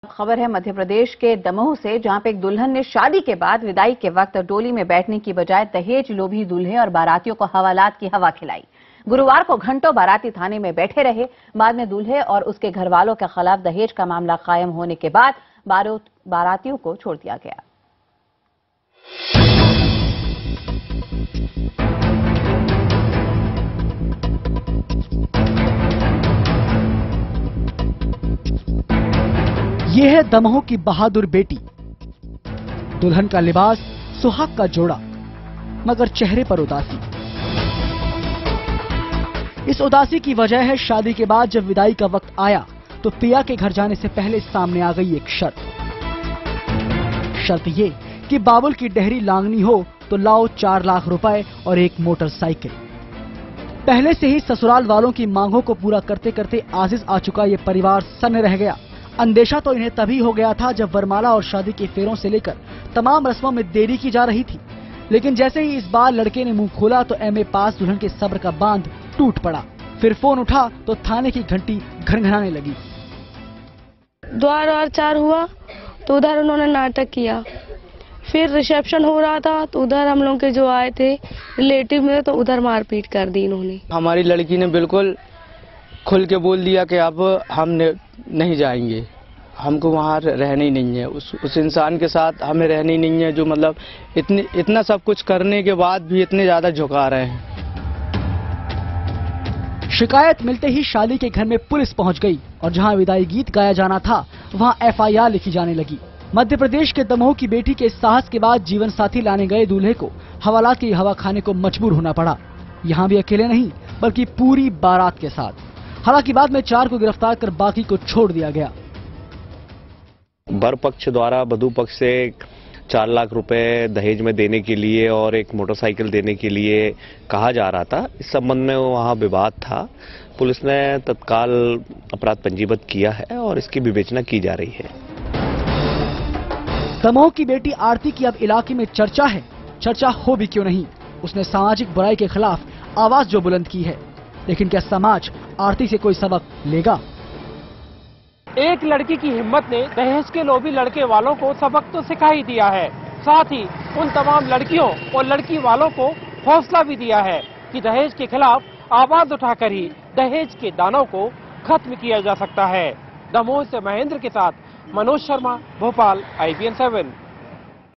खबर है मध्य प्रदेश के दमोह से, जहां पे एक दुल्हन ने शादी के बाद विदाई के वक्त डोली में बैठने की बजाय दहेज लोभी दूल्हे और बारातियों को हवालात की हवा खिलाई। गुरुवार को घंटों बाराती थाने में बैठे रहे। बाद में दूल्हे और उसके घर वालों के खिलाफ दहेज का मामला कायम होने के बाद बारातियों को छोड़ दिया गया। ये है दमोह की बहादुर बेटी। दुल्हन का लिबास सुहाग का जोड़ा, मगर चेहरे पर उदासी। इस उदासी की वजह है शादी के बाद जब विदाई का वक्त आया तो पिया के घर जाने से पहले सामने आ गई एक शर्त। शर्त ये कि बाबुल की डेहरी लांगनी हो तो लाओ 4 लाख रुपए और एक मोटरसाइकिल। पहले से ही ससुराल वालों की मांगों को पूरा करते करते आजिज आ चुका ये परिवार सन्न रह गया। अंदेशा तो इन्हें तभी हो गया था जब वरमाला और शादी के फेरों से लेकर तमाम रस्मों में देरी की जा रही थी। लेकिन जैसे ही इस बार लड़के ने मुंह खोला तो एमए पास दुल्हन के सब्र का बांध टूट पड़ा। फिर फोन उठा तो थाने की घंटी घनघनाने लगी। द्वार 4 हुआ तो उधर उन्होंने नाटक किया। फिर रिसेप्शन हो रहा था तो उधर हम लोग के जो आए थे रिलेटिव में, तो उधर मारपीट कर दी इन्होंने। हमारी लड़की ने बिल्कुल खुल के बोल दिया कि अब हम नहीं जाएंगे, हमको वहाँ रहना ही नहीं है, उस इंसान के साथ हमें रहना ही नहीं है जो मतलब इतना सब कुछ करने के बाद भी इतने ज्यादा झुका रहे हैं। शिकायत मिलते ही शादी के घर में पुलिस पहुंच गई और जहां विदाई गीत गाया जाना था वहां एफआईआर लिखी जाने लगी। मध्य प्रदेश के दमोह की बेटी के साहस के बाद जीवन साथी लाने गए दूल्हे को हवालात की हवा खाने को मजबूर होना पड़ा। यहाँ भी अकेले नहीं बल्कि पूरी बारात के साथ। हालांकि बाद में 4 को गिरफ्तार कर बाकी को छोड़ दिया गया। वर पक्ष द्वारा वधू पक्ष से 4 लाख रुपए दहेज में देने के लिए और एक मोटरसाइकिल देने के लिए कहा जा रहा था। इस संबंध में वहां विवाद था। पुलिस ने तत्काल अपराध पंजीबद्ध किया है और इसकी विवेचना की जा रही है। दमोह की बेटी आरती की अब इलाके में चर्चा है। चर्चा हो भी क्यों नहीं, उसने सामाजिक बुराई के खिलाफ आवाज जो बुलंद की है। लेकिन क्या समाज आरती से कोई सबक लेगा? एक लड़की की हिम्मत ने दहेज के लोभी लड़के वालों को सबक तो सिखा ही दिया है, साथ ही उन तमाम लड़कियों और लड़की वालों को हौसला भी दिया है कि दहेज के खिलाफ आवाज उठाकर ही दहेज के दानों को खत्म किया जा सकता है। दमोह से महेंद्र के साथ मनोज शर्मा, भोपाल, IBN 7।